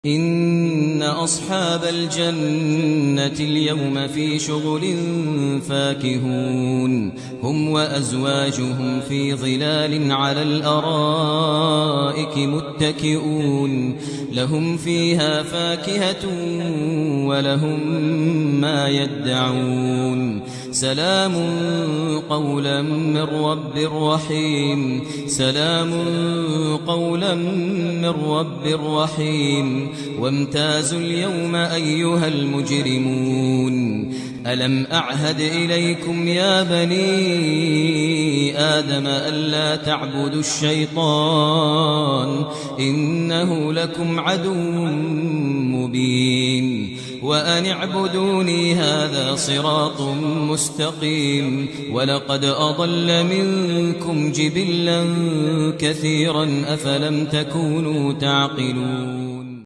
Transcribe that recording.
إن أصحاب الجنة اليوم في شغل فاكهون هم وأزواجهم في ظلال على الأرائك متكئون لهم فيها فاكهة ولهم ما يدعون سلام قولا من رب رحيم سلام قولا من رب رحيم وامتازوا اليوم أيها المجرمون ألم أعهد إليكم يا بني آدم ألا تعبدوا الشيطان إنه لكم عدو مبين وأن اعبدوني هذا صراط مستقيم ولقد أضل منكم جبلا كثيرا أفلم تكونوا تعقلون